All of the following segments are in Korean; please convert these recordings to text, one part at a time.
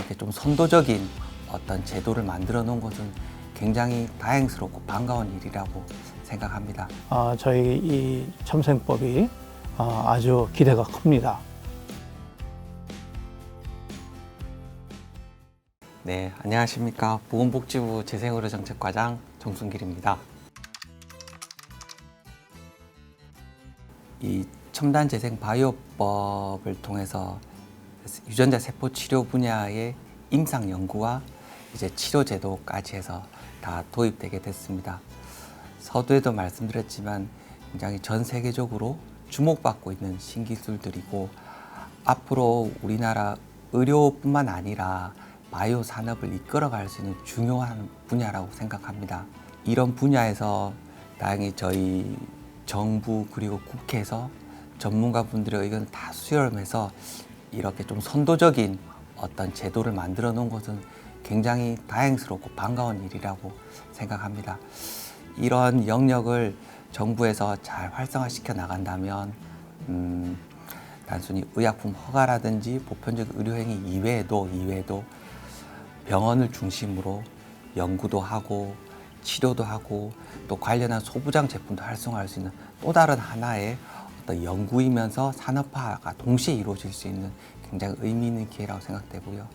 이렇게 좀 선도적인 어떤 제도를 만들어 놓은 것은 굉장히 다행스럽고 반가운 일이라고 생각합니다. 저희 이 첨생법이 아주 기대가 큽니다. 네, 안녕하십니까. 보건복지부 재생의료정책과장 정순길입니다. 이 첨단재생바이오법을 통해서 유전자 세포 치료 분야의 임상 연구와 이제 치료 제도까지 해서 다 도입되게 됐습니다. 서두에도 말씀드렸지만 굉장히 전 세계적으로 주목받고 있는 신기술들이고 앞으로 우리나라 의료뿐만 아니라 바이오 산업을 이끌어갈 수 있는 중요한 분야라고 생각합니다. 이런 분야에서 다행히 저희 정부 그리고 국회에서 전문가분들의 의견을 다 수렴해서 이렇게 좀 선도적인 어떤 제도를 만들어 놓은 것은 굉장히 다행스럽고 반가운 일이라고 생각합니다. 이런 영역을 정부에서 잘 활성화시켜 나간다면 단순히 의약품 허가라든지 보편적 의료행위 이외에도 병원을 중심으로 연구도 하고 치료도 하고 또 관련한 소부장 제품도 활성화할 수 있는 또 다른 하나의 어떤 연구이면서 산업화가 동시에 이루어질 수 있는 굉장히 의미 있는 기회라고 생각되고요.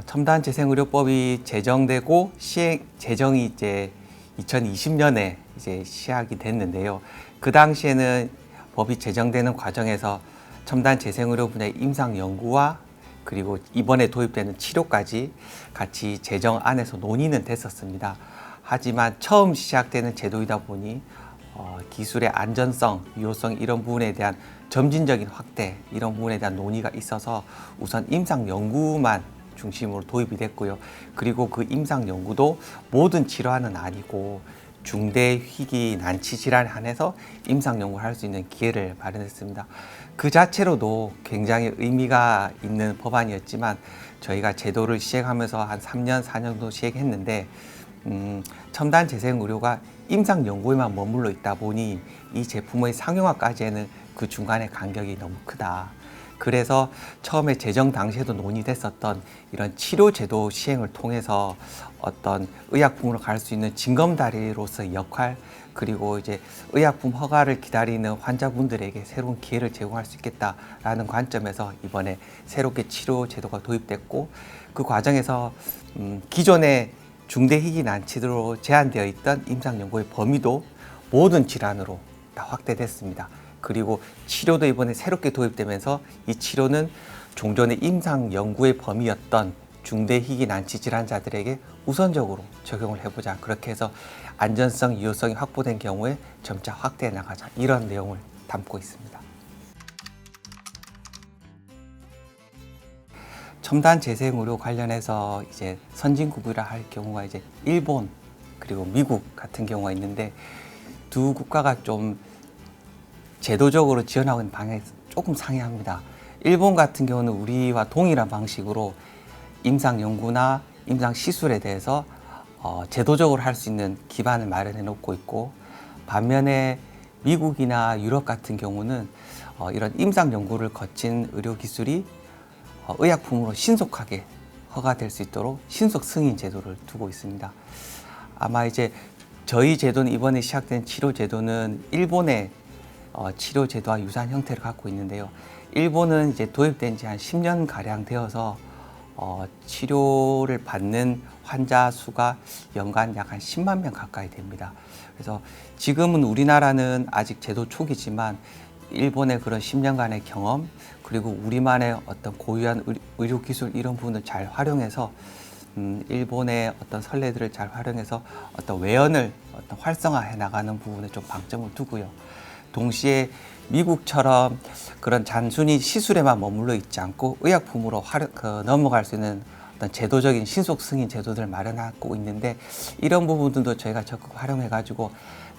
첨단재생의료법이 제정되고 제정이 이제 2020년에 이제 시작이 됐는데요. 그 당시에는 법이 제정되는 과정에서 첨단재생의료 분야의 임상 연구와 그리고 이번에 도입되는 치료까지 같이 제정 안에서 논의는 됐었습니다. 하지만 처음 시작되는 제도이다 보니 기술의 안전성, 유효성 이런 부분에 대한 점진적인 확대 이런 부분에 대한 논의가 있어서 우선 임상 연구만 중심으로 도입이 됐고요. 그리고 그 임상 연구도 모든 질환은 아니고 중대 희귀 난치 질환에 한해서 임상 연구를 할 수 있는 기회를 마련했습니다. 그 자체로도 굉장히 의미가 있는 법안이었지만 저희가 제도를 시행하면서 한 3년, 4년 정도 시행했는데 첨단 재생 의료가 임상 연구에만 머물러 있다 보니 이 제품의 상용화까지는 그 중간의 간격이 너무 크다. 그래서 처음에 제정 당시에도 논의됐었던 이런 치료 제도 시행을 통해서 어떤 의약품으로 갈 수 있는 징검다리로서의 역할 그리고 이제 의약품 허가를 기다리는 환자분들에게 새로운 기회를 제공할 수 있겠다라는 관점에서 이번에 새롭게 치료 제도가 도입됐고 그 과정에서 기존의 중대희귀 난치로 제한되어 있던 임상 연구의 범위도 모든 질환으로 다 확대됐습니다. 그리고 치료도 이번에 새롭게 도입되면서 이 치료는 종전의 임상 연구의 범위였던 중대희귀 난치 질환자들에게 우선적으로 적용을 해보자. 그렇게 해서 안전성, 유효성이 확보된 경우에 점차 확대해 나가자. 이런 내용을 담고 있습니다. 첨단 재생 의료 관련해서 이제 선진국이라 할 경우가 이제 일본 그리고 미국 같은 경우가 있는데 두 국가가 좀 제도적으로 지원하고 있는 방향이 조금 상이합니다. 일본 같은 경우는 우리와 동일한 방식으로 임상 연구나 임상 시술에 대해서 제도적으로 할 수 있는 기반을 마련해 놓고 있고 반면에 미국이나 유럽 같은 경우는 이런 임상 연구를 거친 의료 기술이 의약품으로 신속하게 허가될 수 있도록 신속 승인 제도를 두고 있습니다. 아마 이제 저희 제도는 이번에 시작된 치료 제도는 일본의 치료 제도와 유사한 형태를 갖고 있는데요. 일본은 이제 도입된 지 한 10년 가량 되어서 치료를 받는 환자 수가 연간 약 한 10만 명 가까이 됩니다. 그래서 지금은 우리나라는 아직 제도 초기지만 일본의 그런 10년간의 경험 그리고 우리만의 어떤 고유한 의료 기술 이런 부분을 잘 활용해서 일본의 어떤 선례들을 잘 활용해서 어떤 외연을 어떤 활성화해 나가는 부분에 좀 방점을 두고요. 동시에 미국처럼 그런 단순히 시술에만 머물러 있지 않고 의약품으로 넘어갈 수 있는 어떤 제도적인 신속 승인 제도들을 마련하고 있는데 이런 부분들도 저희가 적극 활용해가지고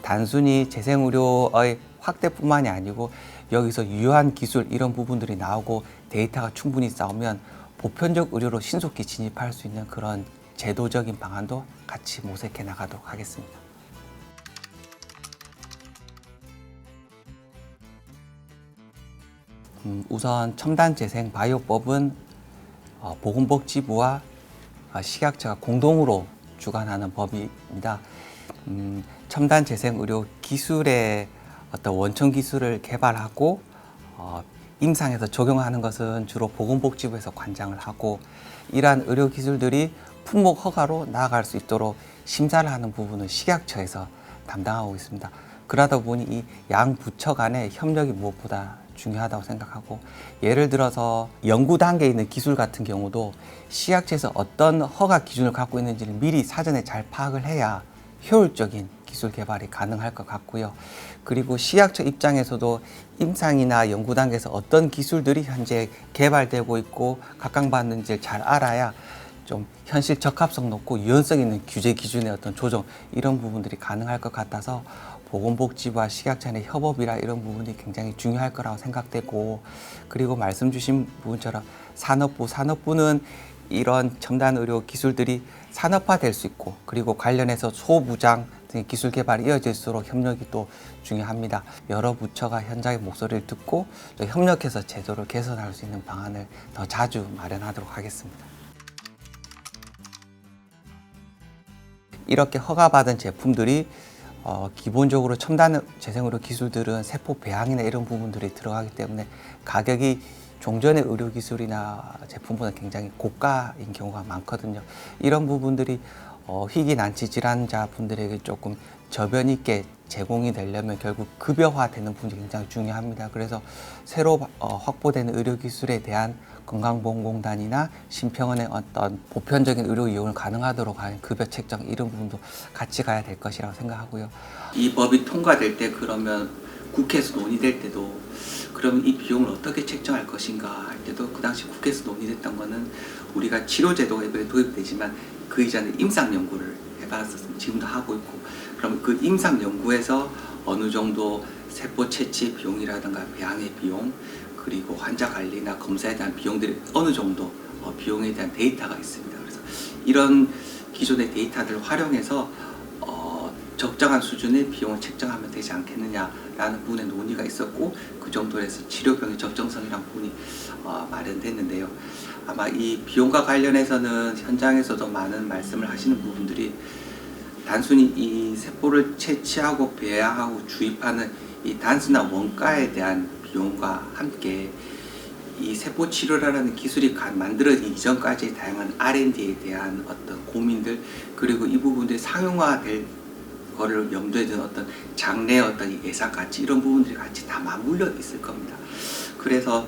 단순히 재생의료의 확대뿐만이 아니고 여기서 유효한 기술 이런 부분들이 나오고 데이터가 충분히 쌓으면 보편적 의료로 신속히 진입할 수 있는 그런 제도적인 방안도 같이 모색해 나가도록 하겠습니다. 우선 첨단재생 바이오법은 보건복지부와 식약처가 공동으로 주관하는 법입니다. 첨단재생 의료 기술의 어떤 원천 기술을 개발하고 임상에서 적용하는 것은 주로 보건복지부에서 관장을 하고, 이러한 의료 기술들이 품목 허가로 나아갈 수 있도록 심사를 하는 부분은 식약처에서 담당하고 있습니다. 그러다 보니 이 양 부처 간의 협력이 무엇보다 중요하다고 생각하고, 예를 들어서 연구 단계에 있는 기술 같은 경우도 식약처에서 어떤 허가 기준을 갖고 있는지를 미리 사전에 잘 파악을 해야 효율적인 기술 개발이 가능할 것 같고요. 그리고 식약처 입장에서도 임상이나 연구 단계에서 어떤 기술들이 현재 개발되고 있고 각광받는지를 잘 알아야 좀 현실 적합성 높고 유연성 있는 규제 기준의 어떤 조정, 이런 부분들이 가능할 것 같아서 보건복지부와 식약처의 협업이라 이런 부분이 굉장히 중요할 거라고 생각되고, 그리고 말씀 주신 부분처럼 산업부는 이런 첨단 의료 기술들이 산업화될 수 있고, 그리고 관련해서 소부장 등의 기술 개발이 이어질수록 협력이 또 중요합니다. 여러 부처가 현장의 목소리를 듣고 또 협력해서 제도를 개선할 수 있는 방안을 더 자주 마련하도록 하겠습니다. 이렇게 허가받은 제품들이 기본적으로 첨단 재생의료 기술들은 세포 배양이나 이런 부분들이 들어가기 때문에 가격이 종전의 의료기술이나 제품보다 굉장히 고가인 경우가 많거든요. 이런 부분들이 희귀난치 질환자분들에게 조금 저변 있게 제공이 되려면 결국 급여화되는 부분이 굉장히 중요합니다. 그래서 새로 확보되는 의료기술에 대한 건강보험공단이나 심평원의 어떤 보편적인 의료 이용을 가능하도록 하는 급여 책정, 이런 부분도 같이 가야 될 것이라고 생각하고요. 이 법이 통과될 때, 그러면 국회에서 논의될 때도 그럼 이 비용을 어떻게 책정할 것인가 할 때도 그 당시 국회에서 논의됐던 거는 우리가 치료제도가 이번에 도입되지만 그 이전에 임상연구를 해봤었습니다. 지금도 하고 있고, 그럼 그 임상연구에서 어느 정도 세포 채취 비용이라든가 배양의 비용, 그리고 환자 관리나 검사에 대한 비용들이 어느 정도 비용에 대한 데이터가 있습니다. 그래서 이런 기존의 데이터들을 활용해서 적정한 수준의 비용을 책정하면 되지 않겠느냐라는 부분에 논의가 있었고, 그 정도로 해서 치료병의 적정성이라는 부분이 마련됐는데요. 아마 이 비용과 관련해서는 현장에서도 많은 말씀을 하시는 부분들이 단순히 이 세포를 채취하고 배양하고 주입하는 이 단순한 원가에 대한 비용과 함께 이 세포 치료라는 기술이 만들어지기 이전까지의 다양한 R&D에 대한 어떤 고민들, 그리고 이 부분들이 상용화될 거를 염두에 둔 어떤 장래의 어떤 예산 가치, 이런 부분들이 같이 다 맞물려 있을 겁니다. 그래서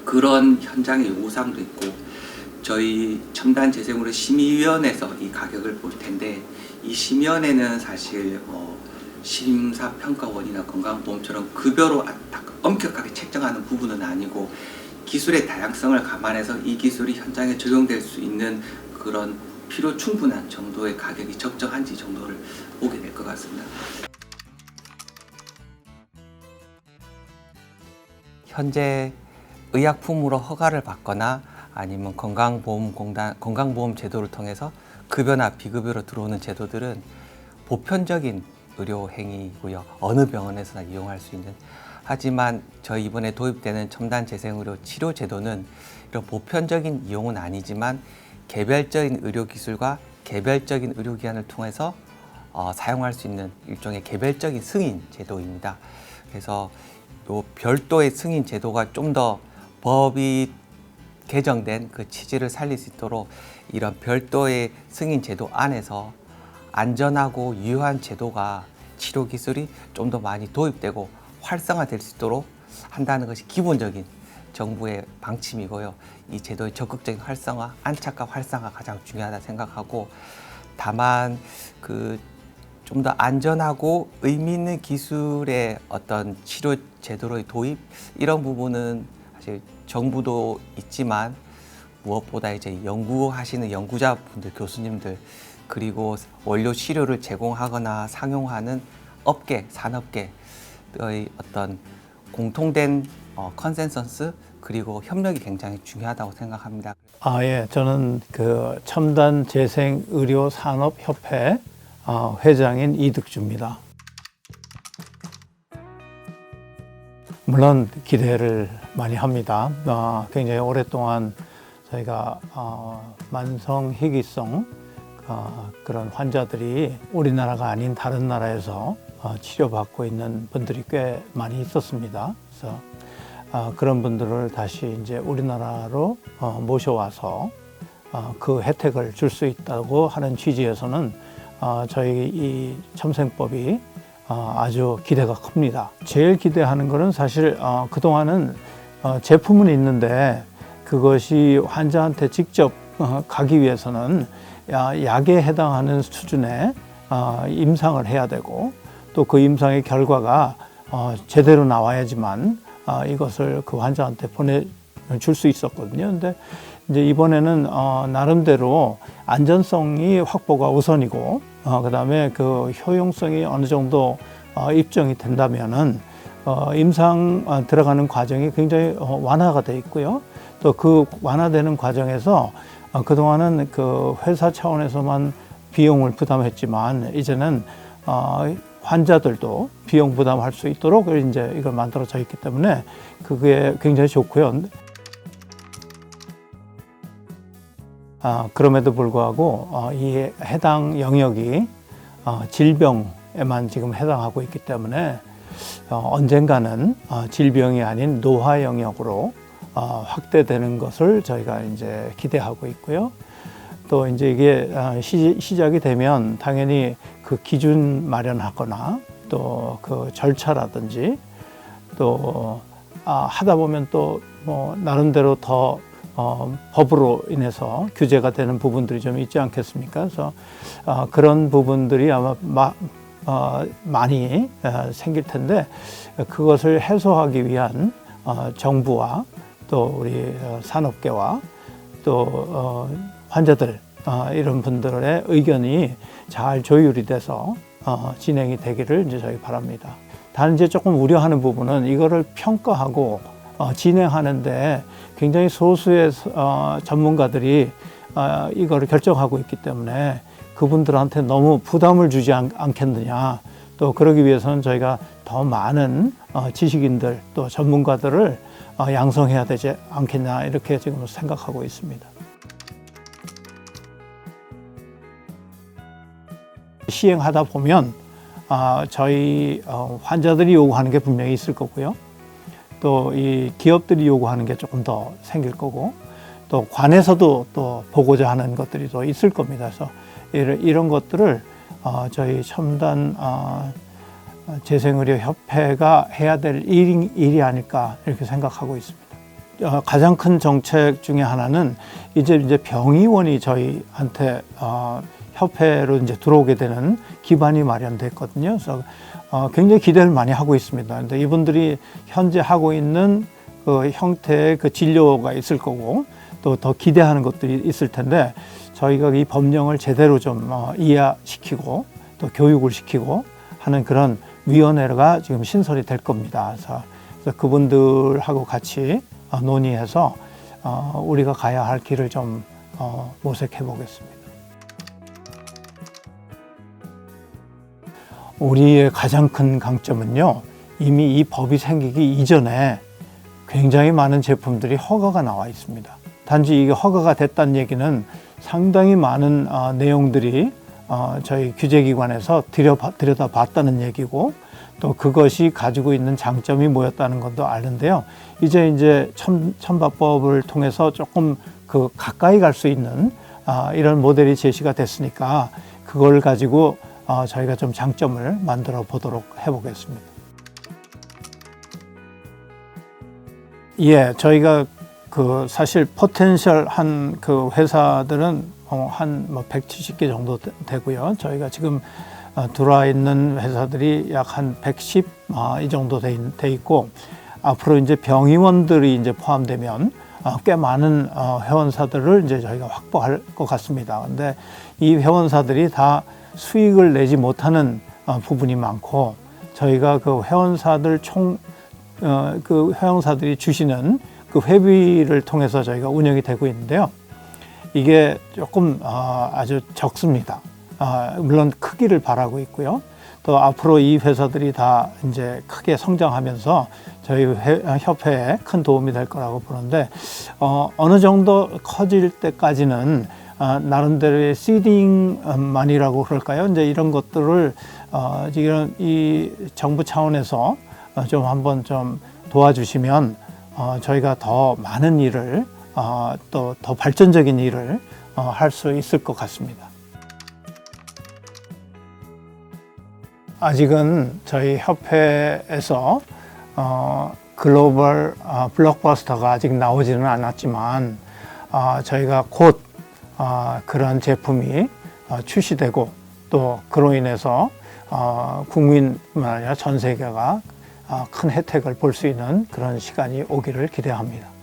그런 현장의 요구사항도 있고, 저희 첨단 재생의료 심의위원회에서 이 가격을 볼 텐데, 이 심의위원회는 사실 심사평가원이나 건강보험처럼 급여로 엄격하게 책정하는 부분은 아니고, 기술의 다양성을 감안해서 이 기술이 현장에 적용될 수 있는 그런 필요 충분한 정도의 가격이 적정한지 정도를 보게 될 것 같습니다. 현재 의약품으로 허가를 받거나 아니면 건강보험 제도를 통해서 급여나 비급여로 들어오는 제도들은 보편적인 의료 행위이고요. 어느 병원에서나 이용할 수 있는. 하지만 저희 이번에 도입되는 첨단 재생의료 치료 제도는 이런 보편적인 이용은 아니지만 개별적인 의료 기술과 개별적인 의료기관을 통해서 사용할 수 있는 일종의 개별적인 승인 제도입니다. 그래서 요 별도의 승인 제도가 좀 더 법이 개정된 그 취지를 살릴 수 있도록 이런 별도의 승인 제도 안에서 안전하고 유효한 제도가 치료 기술이 좀 더 많이 도입되고 활성화될 수 있도록 한다는 것이 기본적인 정부의 방침이고요. 이 제도의 적극적인 활성화, 안착과 활성화가 가장 중요하다 생각하고, 다만 좀 더 안전하고 의미 있는 기술의 어떤 치료 제도의 도입, 이런 부분은 사실 정부도 있지만 무엇보다 이제 연구하시는 연구자분들, 교수님들, 그리고 원료 치료를 제공하거나 상용하는 업계, 산업계의 어떤 공통된 컨센서스, 그리고 협력이 굉장히 중요하다고 생각합니다. 예, 저는 그 첨단 재생 의료 산업 협회 회장인 이득주입니다. 물론 기대를 많이 합니다. 굉장히 오랫동안 저희가 만성희귀성 그런 환자들이 우리나라가 아닌 다른 나라에서 치료받고 있는 분들이 꽤 많이 있었습니다. 그래서 그런 분들을 다시 이제 우리나라로 모셔와서 그 혜택을 줄 수 있다고 하는 취지에서는 저희 이 첨생법이 아주 기대가 큽니다. 제일 기대하는 것은 사실 그동안은 제품은 있는데 그것이 환자한테 직접 가기 위해서는 약에 해당하는 수준의 임상을 해야 되고 또 그 임상의 결과가 제대로 나와야지만 이것을 그 환자한테 보내줄 수 있었거든요. 근데 이제 이번에는 나름대로 안전성이 확보가 우선이고 그다음에 그 효용성이 어느 정도 입증이 된다면은 임상 들어가는 과정이 굉장히 완화가 돼 있고요. 또 그 완화되는 과정에서 그동안은 그 회사 차원에서만 비용을 부담했지만 이제는 환자들도 비용 부담할 수 있도록 이제 이걸 만들어져 있기 때문에 그게 굉장히 좋고요. 그럼에도 불구하고 이 해당 영역이 질병에만 지금 해당하고 있기 때문에 언젠가는 질병이 아닌 노화 영역으로 확대되는 것을 저희가 이제 기대하고 있고요. 또 이제 이게 시작이 되면 당연히 그 기준 마련하거나 또 그 절차라든지 또 하다 보면 또 뭐 나름대로 더 법으로 인해서 규제가 되는 부분들이 좀 있지 않겠습니까? 그래서 그런 부분들이 아마 많이 생길 텐데 그것을 해소하기 위한 정부와 또 우리 산업계와 또 환자들 이런 분들의 의견이 잘 조율이 돼서 진행이 되기를 이제 저희 바랍니다. 단 이제 조금 우려하는 부분은 이거를 평가하고 진행하는데 굉장히 소수의 전문가들이 이거를 결정하고 있기 때문에 그분들한테 너무 부담을 주지 않겠느냐. 또 그러기 위해서는 저희가 더 많은 지식인들 또 전문가들을 양성해야 되지 않겠냐 이렇게 지금 생각하고 있습니다. 시행하다 보면 저희 환자들이 요구하는 게 분명히 있을 거고요. 또 이 기업들이 요구하는 게 조금 더 생길 거고 또 관에서도 또 보고자 하는 것들이 더 있을 겁니다. 그래서 이런 것들을 저희 첨단 재생의료협회가 해야 될 일이 아닐까 이렇게 생각하고 있습니다. 가장 큰 정책 중에 하나는 이제 병의원이 저희한테 협회로 이제 들어오게 되는 기반이 마련됐거든요. 그래서 굉장히 기대를 많이 하고 있습니다. 근데 이분들이 현재 하고 있는 그 형태의 그 진료가 있을 거고 또 더 기대하는 것들이 있을 텐데 저희가 이 법령을 제대로 좀 이해시키고 또 교육을 시키고 하는 그런 위원회가 지금 신설이 될 겁니다. 그래서 그분들하고 같이 논의해서 우리가 가야 할 길을 좀 모색해 보겠습니다. 우리의 가장 큰 강점은요, 이미 이 법이 생기기 이전에 굉장히 많은 제품들이 허가가 나와 있습니다. 단지 이게 허가가 됐다는 얘기는 상당히 많은 내용들이 저희 규제기관에서 들여다봤다는 얘기고 또 그것이 가지고 있는 장점이 뭐였다는 것도 아는데요. 이제 첨가법을 통해서 조금 그 가까이 갈 수 있는 이런 모델이 제시가 됐으니까 그걸 가지고 저희가 좀 장점을 만들어 보도록 해보겠습니다. 예, 저희가 그 사실 포텐셜 한 그 회사들은 한 170개 정도 되고요. 저희가 지금 들어와 있는 회사들이 약 한 110 이 정도 돼 있고 앞으로 이제 병의원들이 이제 포함되면 꽤 많은 회원사들을 이제 저희가 확보할 것 같습니다. 근데 이 회원사들이 다 수익을 내지 못하는 부분이 많고 저희가 그 회원사들 그 회원사들이 주시는 그 회비를 통해서 저희가 운영이 되고 있는데요. 이게 조금 아주 적습니다. 물론 크기를 바라고 있고요. 또 앞으로 이 회사들이 다 이제 크게 성장하면서 저희 협회에 큰 도움이 될 거라고 보는데, 어느 정도 커질 때까지는 나름대로의 시딩만이라고 그럴까요? 이제 이런 것들을 지금 이 정부 차원에서 좀 한번 좀 도와주시면 저희가 더 많은 일을 또 더 발전적인 일을 할 수 있을 것 같습니다. 아직은 저희 협회에서 글로벌 블록버스터가 아직 나오지는 않았지만 저희가 곧 그런 제품이 출시되고 또 그로 인해서 국민뿐만 아니라 전 세계가 큰 혜택을 볼 수 있는 그런 시간이 오기를 기대합니다.